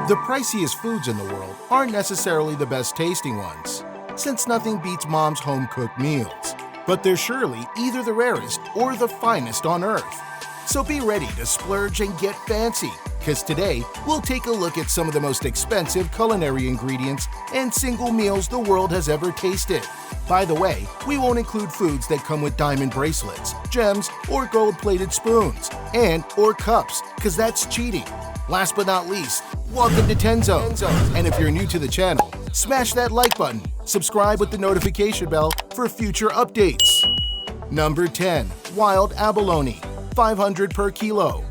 The priciest foods in the world aren't necessarily the best tasting ones, since nothing beats mom's home-cooked meals. But they're surely either the rarest or the finest on earth. So be ready to splurge and get fancy, because today we'll take a look at some of the most expensive culinary ingredients and single meals the world has ever tasted. By the way, we won't include foods that come with diamond bracelets, gems, or gold-plated spoons, or cups, because that's cheating. Last but not least, welcome to Tenzo. And if you're new to the channel, smash that like button, subscribe with the notification bell for future updates. Number 10. Wild abalone, 500 per kilo.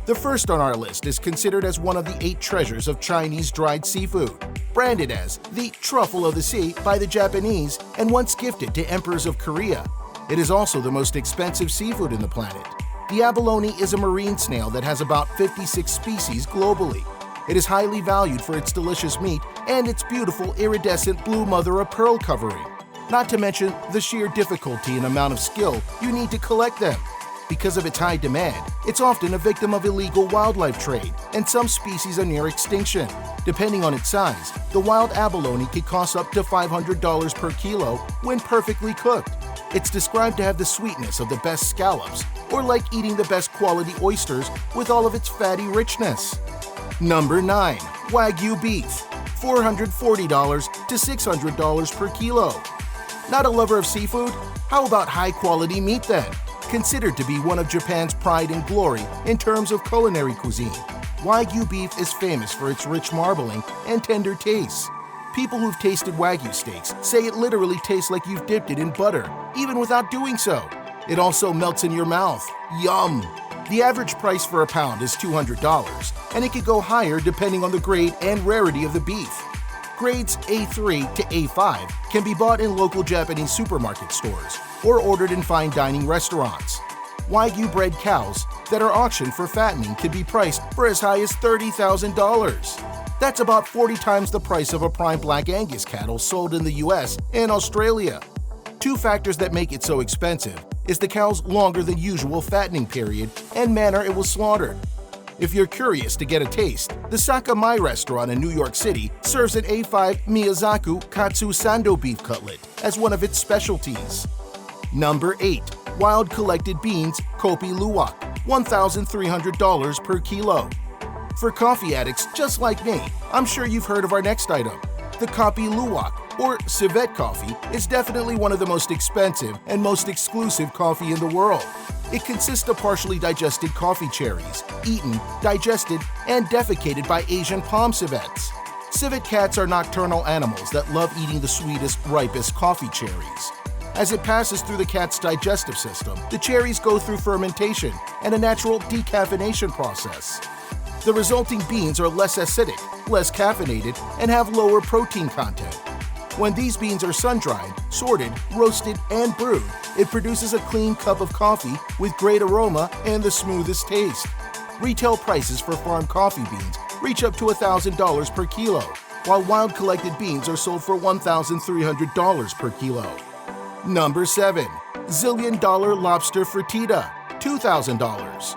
The first on our list is considered as one of the 8 treasures of Chinese dried seafood, branded as the truffle of the sea by the Japanese and once gifted to emperors of Korea. It is also the most expensive seafood in the planet. The abalone is a marine snail that has about 56 species globally. It is highly valued for its delicious meat and its beautiful iridescent blue mother-of-pearl covering. Not to mention the sheer difficulty and amount of skill you need to collect them. Because of its high demand, it's often a victim of illegal wildlife trade, and some species are near extinction. Depending on its size, the wild abalone can cost up to $500 per kilo when perfectly cooked. It's described to have the sweetness of the best scallops, or like eating the best quality oysters with all of its fatty richness. Number 9. Wagyu beef, $440 to $600 per kilo. Not a lover of seafood? How about high-quality meat then? Considered to be one of Japan's pride and glory in terms of culinary cuisine, Wagyu beef is famous for its rich marbling and tender taste. People who've tasted Wagyu steaks say it literally tastes like you've dipped it in butter, even without doing so. It also melts in your mouth. Yum! The average price for a pound is $200, and it could go higher depending on the grade and rarity of the beef. Grades A3 to A5 can be bought in local Japanese supermarket stores or ordered in fine dining restaurants. Wagyu-bred cows that are auctioned for fattening can be priced for as high as $30,000. That's about 40 times the price of a prime Black Angus cattle sold in the US and Australia. 2 factors that make it so expensive is the cow's longer than usual fattening period and manner it was slaughtered. If you're curious to get a taste, the Sakamai restaurant in New York City serves an A5 Miyazaku Katsu Sando beef cutlet as one of its specialties. Number 8. Wild collected beans, KOPI LUWAK, $1,300 per kilo. For coffee addicts just like me, I'm sure you've heard of our next item. The KOPI LUWAK, or civet coffee, is definitely one of the most expensive and most exclusive coffee in the world. It consists of partially digested coffee cherries, eaten, digested, and defecated by Asian palm civets. Civet cats are nocturnal animals that love eating the sweetest, ripest coffee cherries. As it passes through the cat's digestive system, the cherries go through fermentation and a natural decaffeination process. The resulting beans are less acidic, less caffeinated, and have lower protein content. When these beans are sun-dried, sorted, roasted, and brewed, it produces a clean cup of coffee with great aroma and the smoothest taste. Retail prices for farm coffee beans reach up to $1,000 per kilo, while wild collected beans are sold for $1,300 per kilo. Number 7. Zillion-dollar lobster frittata, $2,000.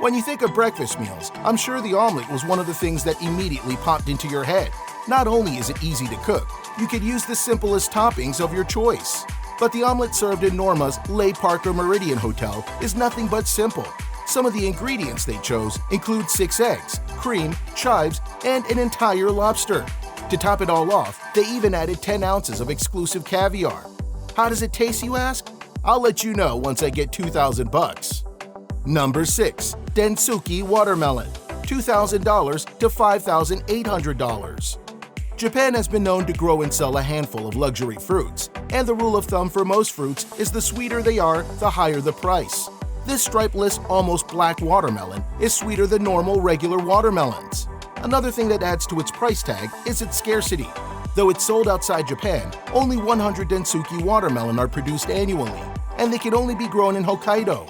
When you think of breakfast meals, I'm sure the omelet was one of the things that immediately popped into your head. Not only is it easy to cook, you could use the simplest toppings of your choice. But the omelet served in Norma's Le Parker Meridian Hotel is nothing but simple. Some of the ingredients they chose include 6 eggs, cream, chives, and an entire lobster. To top it all off, they even added 10 ounces of exclusive caviar. How does it taste, you ask? I'll let you know once I get $2,000. Number 6. DENSUKE watermelon, $2,000 to $5,800. Japan has been known to grow and sell a handful of luxury fruits, and the rule of thumb for most fruits is the sweeter they are, the higher the price. This stripeless, almost black watermelon is sweeter than normal regular watermelons. Another thing that adds to its price tag is its scarcity. Though it's sold outside Japan, only 100 DENSUKE watermelon are produced annually, and they can only be grown in Hokkaido.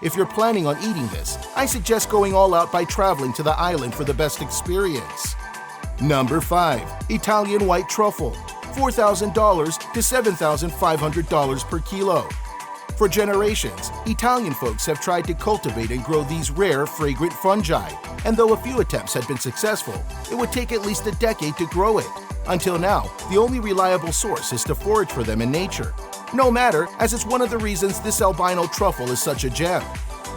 If you're planning on eating this, I suggest going all out by traveling to the island for the best experience. Number 5. Italian white truffle, $4,000 to $7,500 per kilo. For generations, Italian folks have tried to cultivate and grow these rare, fragrant fungi, and though a few attempts had been successful, it would take at least a decade to grow it. Until now, the only reliable source is to forage for them in nature. No matter, as it's one of the reasons this albino truffle is such a gem.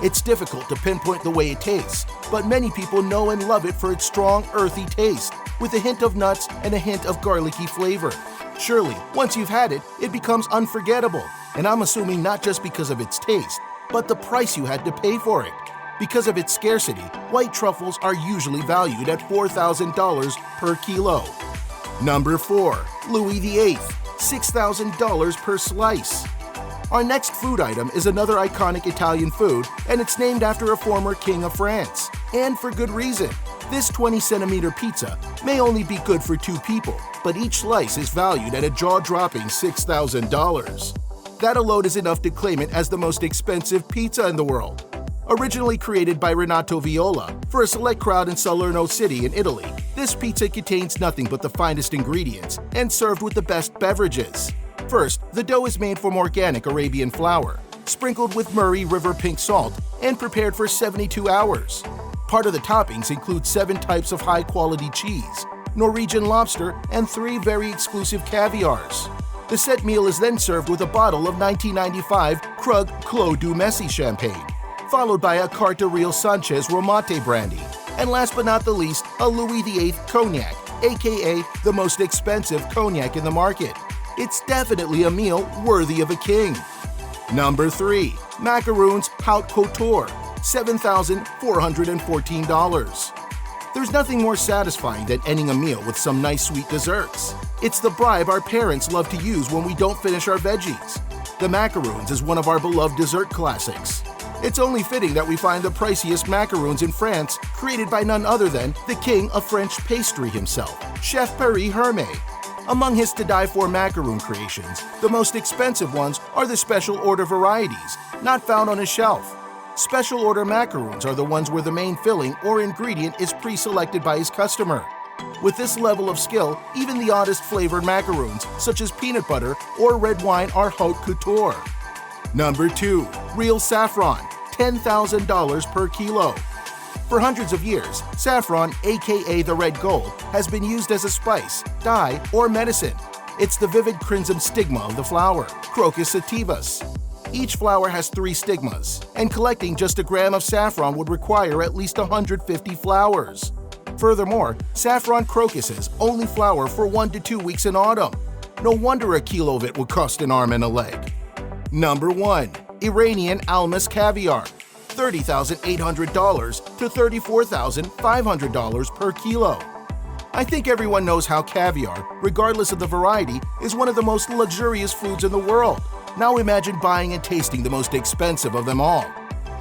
It's difficult to pinpoint the way it tastes, but many people know and love it for its strong, earthy taste, with a hint of nuts and a hint of garlicky flavor. Surely, once you've had it, it becomes unforgettable, and I'm assuming not just because of its taste, but the price you had to pay for it. Because of its scarcity, white truffles are usually valued at $4,000 per kilo. Number 4. Louis XIII, $6,000 per slice. Our next food item is another iconic Italian food, and it's named after a former king of France. And for good reason. This 20-centimeter pizza may only be good for 2 people, but each slice is valued at a jaw-dropping $6,000. That alone is enough to claim it as the most expensive pizza in the world. Originally created by Renato Viola for a select crowd in Salerno City in Italy, this pizza contains nothing but the finest ingredients and served with the best beverages. First, the dough is made from organic Arabian flour, sprinkled with Murray River pink salt, and prepared for 72 hours. Part of the toppings include 7 types of high-quality cheese, Norwegian lobster, and 3 very exclusive caviars. The set meal is then served with a bottle of 1995 Krug Clos du Messi champagne, followed by a Carta-Real Sanchez Romate brandy, and last but not the least, a Louis XIII cognac, aka the most expensive cognac in the market. It's definitely a meal worthy of a king. Number 3. Macaroons Haute Couture, $7,414. There's nothing more satisfying than ending a meal with some nice sweet desserts. It's the bribe our parents love to use when we don't finish our veggies. The macaroons is one of our beloved dessert classics. It's only fitting that we find the priciest macaroons in France, created by none other than the king of French pastry himself, Chef Paris Hermé. Among his to-die-for macaroon creations, the most expensive ones are the special order varieties, not found on his shelf. Special order macaroons are the ones where the main filling or ingredient is pre-selected by his customer. With this level of skill, even the oddest flavored macaroons, such as peanut butter or red wine, are haute couture. Number 2. Real saffron, $10,000 per kilo. For hundreds of years, saffron, aka the red gold, has been used as a spice, dye, or medicine. It's the vivid crimson stigma of the flower, Crocus sativus. Each flower has 3 stigmas, and collecting just a gram of saffron would require at least 150 flowers. Furthermore, saffron crocuses only flower for 1 to 2 weeks in autumn. No wonder a kilo of it would cost an arm and a leg. Number 1. Iranian ALMAS caviar, $30,800 to $34,500 per kilo. I think everyone knows how caviar, regardless of the variety, is one of the most luxurious foods in the world. Now imagine buying and tasting the most expensive of them all.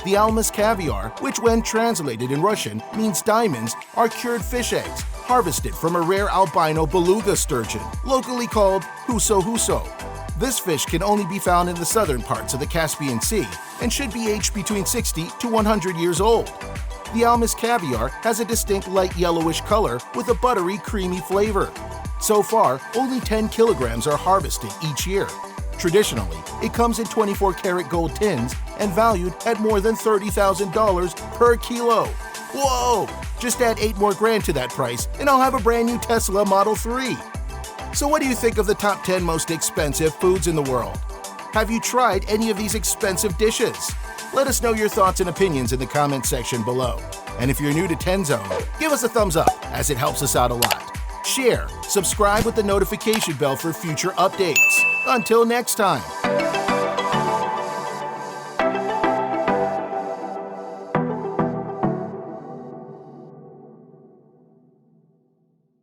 The ALMAS caviar, which when translated in Russian means diamonds, are cured fish eggs harvested from a rare albino beluga sturgeon, locally called huso. This fish can only be found in the southern parts of the Caspian Sea and should be aged between 60 to 100 years old. The ALMAS caviar has a distinct light yellowish color with a buttery, creamy flavor. So far, only 10 kilograms are harvested each year. Traditionally, it comes in 24-karat gold tins and valued at more than $30,000 per kilo. Whoa! Just add 8 more grand to that price and I'll have a brand new Tesla Model 3. So what do you think of the top 10 most expensive foods in the world? Have you tried any of these expensive dishes? Let us know your thoughts and opinions in the comment section below. And if you're new to Tenzone, give us a thumbs up as it helps us out a lot. Share, subscribe with the notification bell for future updates. Until next time.